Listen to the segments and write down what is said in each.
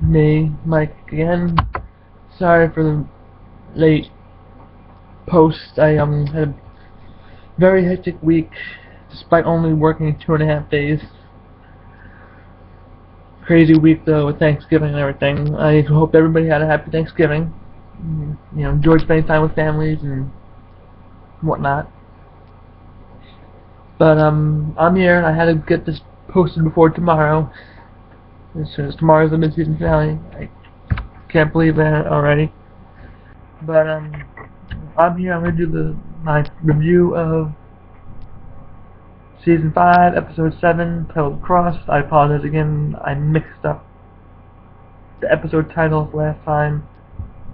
me, Mike, again. Sorry for the late post. I had a very hectic week, despite only working 2.5 days. Crazy week though, with Thanksgiving and everything. I hope everybody had a happy Thanksgiving. Enjoyed spending time with families and whatnot. But I'm here. I had to get this posted before tomorrow. As soon as tomorrow's the mid-season finale. I can't believe that already. But I'm here. I'm gonna do my review of Season 5, Episode 7, titled Cross. I apologize again. I mixed up the episode titles last time.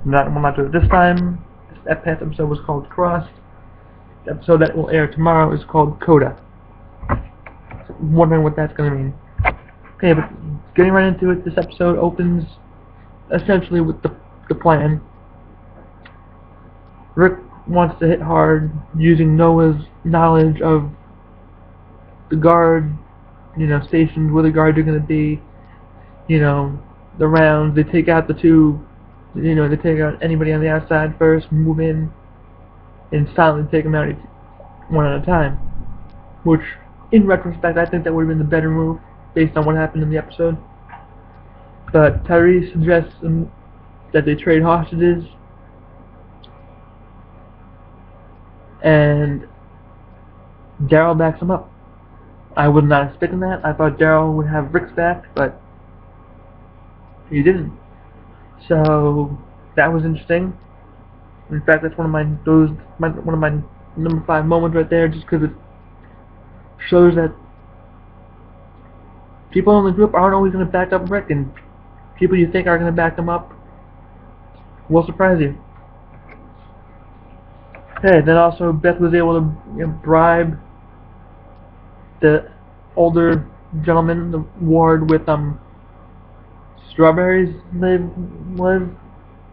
Will not do it this time. This past episode was called Cross. The episode that will air tomorrow is called Coda. So I'm wondering what that's gonna mean. Okay, but getting right into it, this episode opens essentially with the plan. Rick wants to hit hard using Noah's knowledge of the guard, stations, where the guards are going to be, the rounds. They take out the two, they take out anybody on the outside first, move in, and silently take them out one at a time. Which, in retrospect, I think that would have been the better move, based on what happened in the episode. But Tyrese suggests that they trade hostages, and Daryl backs him up. I was not expecting that. I thought Daryl would have Rick's back, but he didn't. So that was interesting. In fact, that's one of my number 5 moments right there, just because it shows that people in the group aren't always going to back up Rick, and people you think are going to back him up will surprise you. Okay, then also Beth was able to bribe the older gentleman, the ward, with strawberries,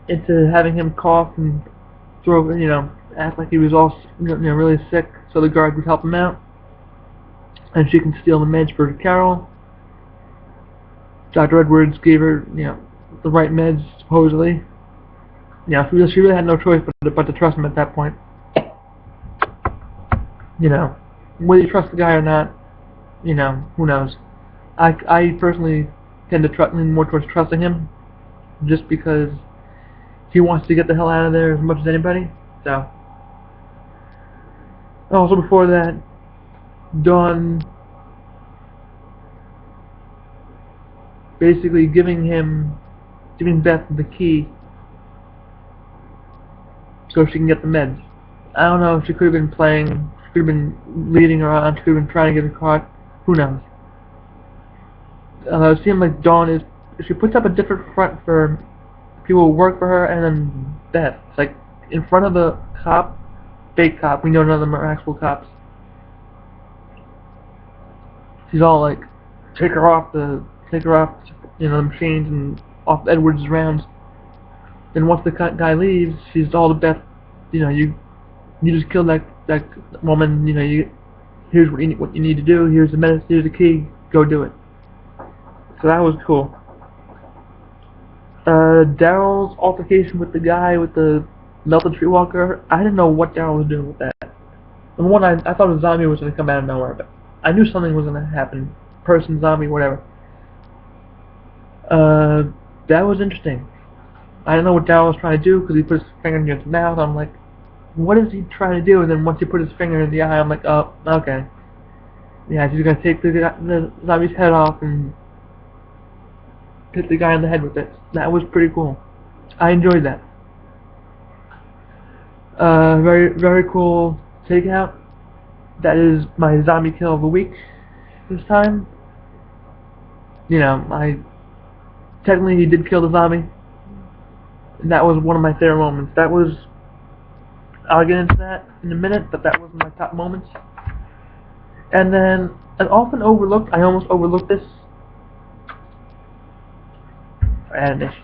into having him cough and act like he was all really sick, so the guard would help him out, and she can steal the meds for Carol. Dr. Edwards gave her the right meds, supposedly. She really had no choice but to trust him at that point. Whether you trust the guy or not, who knows. I personally tend to lean more towards trusting him, just because he wants to get the hell out of there as much as anybody. So, also before that, Dawn basically giving Beth the key so she can get the meds. I don't know if she could have been playing, she could have been leading her on, she could have been trying to get her caught. Who knows? It seemed like Dawn she puts up a different front for people who work for her, and then Beth. It's like, in front of the cop, fake cop, we know none of them are actual cops. She's all like, take her off the machines and off Edwards' rounds. Then once the guy leaves, she's all to Beth, you just killed that woman, here's what you need to do, here's the medicine, here's the key, go do it. So that was cool. Daryl's altercation with the guy with the melted tree walker, I didn't know what Daryl was doing with that. Number one, I thought a zombie was going to come out of nowhere, but I knew something was going to happen. Person, zombie, whatever. That was interesting. I didn't know what Daryl was trying to do, because he put his finger in his mouth. I'm like, what is he trying to do? And then once he put his finger in the eye, I'm like, oh, okay. Yeah, he's going to take the zombie's head off and hit the guy in the head with it. That was pretty cool. I enjoyed that. Very, very cool takeout. That is my zombie kill of the week this time. Technically he did kill the zombie. And that was one of my favorite moments. I'll get into that in a minute, but that was one of my top moments. And then, I almost overlooked this. Animation.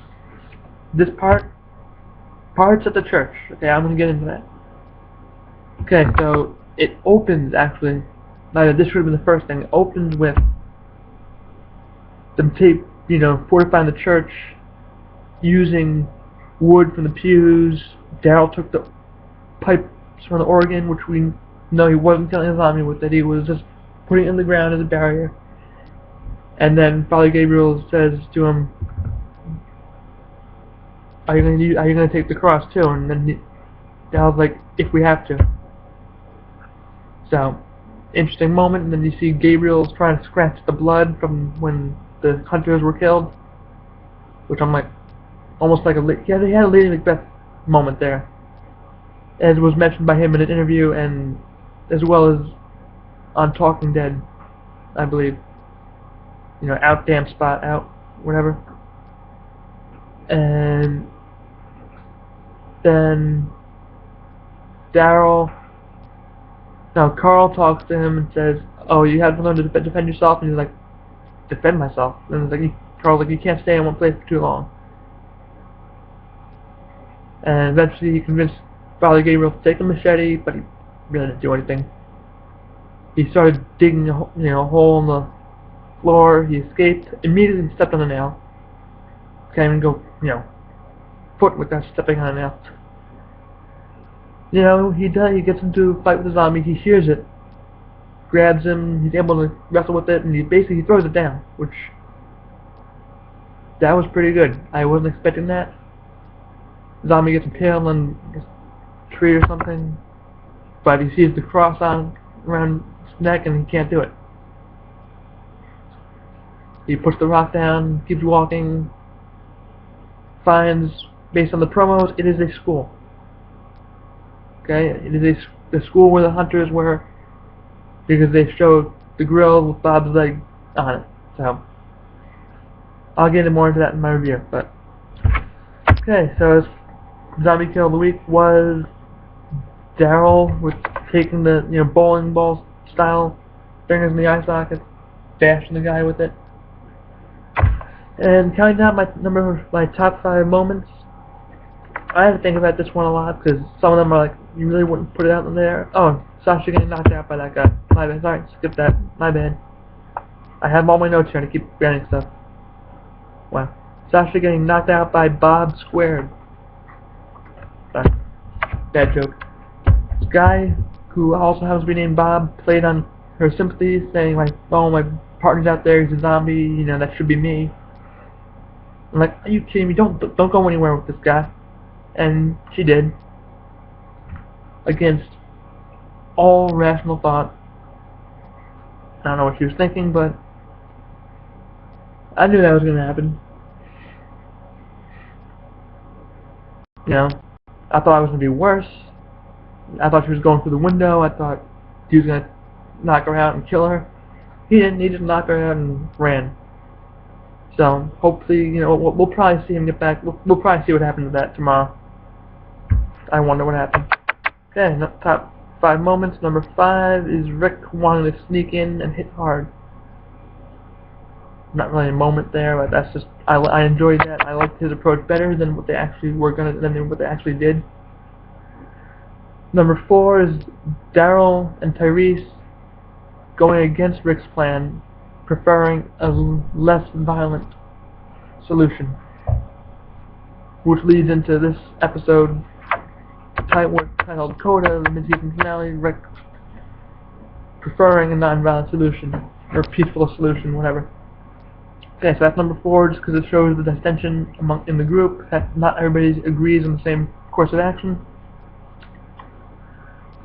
This parts at the church. Okay, I'm gonna get into that. Okay, so it opens actually. This should have been the first thing. It opens with them fortifying the church using wood from the pews. Daryl took the pipes from the organ, which we know he wasn't killing a zombie with it. He was just putting it in the ground as a barrier. And then Father Gabriel says to him, "Are you going to take the cross too?" And then Daryl's like, "If we have to." So, interesting moment. And then you see Gabriel's trying to scratch the blood from when the hunters were killed, which I'm like, almost like he had a Lady Macbeth moment there, as was mentioned by him in an interview, and as well as on Talking Dead, I believe. Out damn spot, out, whatever. And then Carl talks to him and says, "Oh, you had to learn to defend yourself," and he's like, "Defend myself?" And it's like, Carl's like, "You can't stay in one place for too long." And eventually he convinced Father Gabriel to take the machete, but he really didn't do anything. He started digging a hole in the floor. He escaped, immediately stepped on a nail. Can't even go, foot without stepping on a nail. He gets into a fight with the zombie. He hears it, grabs him. He's able to wrestle with it, and he throws it down, which that was pretty good. I wasn't expecting that. The zombie gets impaled on a tree or something, but he sees the cross around his neck, and he can't do it. He puts the rock down, keeps walking, finds, based on the promos, it is a school. Okay, it is the school where the hunters were, because they showed the grill with Bob's leg on it. So, I'll get more into that in my review. But okay, so zombie kill of the week was Daryl with taking the bowling ball style fingers in the eye socket, bashing the guy with it. And counting down my top 5 moments, I had to think about this one a lot, because some of them are like, you really wouldn't put it out in there. Oh, Sasha getting knocked out by that guy. My bad. Sorry, skip that. My bad. I have all my notes here to keep forgetting stuff. Wow. Sasha getting knocked out by Bob Squared. Sorry. Bad joke. This guy, who also happens to be named Bob, played on her sympathy, saying like, "Oh, my partner's out there, he's a zombie, that should be me." I'm like, "Are you kidding me? Don't go anywhere with this guy." And she did. Against all rational thought. I don't know what she was thinking, but I knew that was going to happen. I thought it was going to be worse. I thought she was going through the window. I thought he was going to knock her out and kill her. He didn't. He just knocked her out and ran. So, hopefully, we'll probably see him get back. We'll probably see what happens to that tomorrow. I wonder what happened. Okay, top 5 moments. Number 5 is Rick wanting to sneak in and hit hard. Not really a moment there, but that's just, I enjoyed that. I liked his approach better than what they actually what they actually did. Number 4 is Daryl and Tyrese going against Rick's plan, preferring a less violent solution, which leads into this episode titled Coda, the mid-season finale. Rick preferring a non-violent solution, or peaceful solution, whatever. Okay, so that's number 4, just because it shows the tension in the group, that not everybody agrees on the same course of action.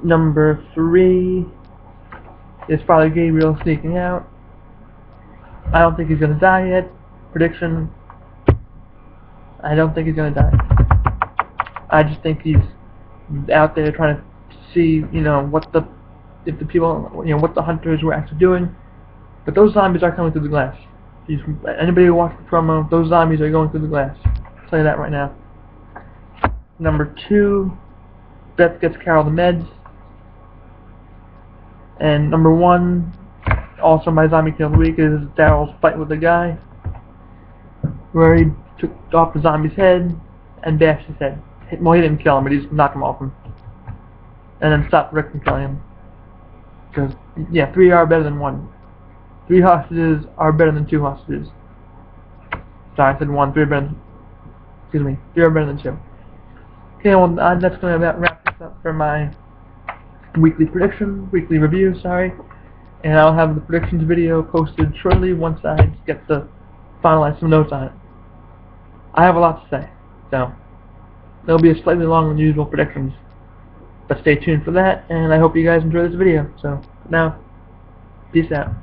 Number 3 is Father Gabriel sneaking out. I don't think he's going to die yet. Prediction, I don't think he's going to die. I just think he's out there trying to see, what the hunters were actually doing. But those zombies are coming through the glass. Anybody who watched the promo, those zombies are going through the glass. I'll tell you that right now. Number 2, Beth gets Carol the meds. And number 1, also my zombie kill of the week, is Daryl's fight with the guy, where he took off the zombie's head and bashed his head. Well, he didn't kill him, but he just knocked him off him. And then stopped Rick from killing him. Because, 3 are better than 1. 3 hostages are better than 2 hostages. Sorry, I said 1. 3 are better than, excuse me, 3 are better than 2. Okay, well, that's going to about wrap this up for my weekly review, sorry. And I'll have the predictions video posted shortly once I get to finalize some notes on it. I have a lot to say, so there'll be a slightly longer than usual predictions. But stay tuned for that, and I hope you guys enjoy this video. So, now, peace out.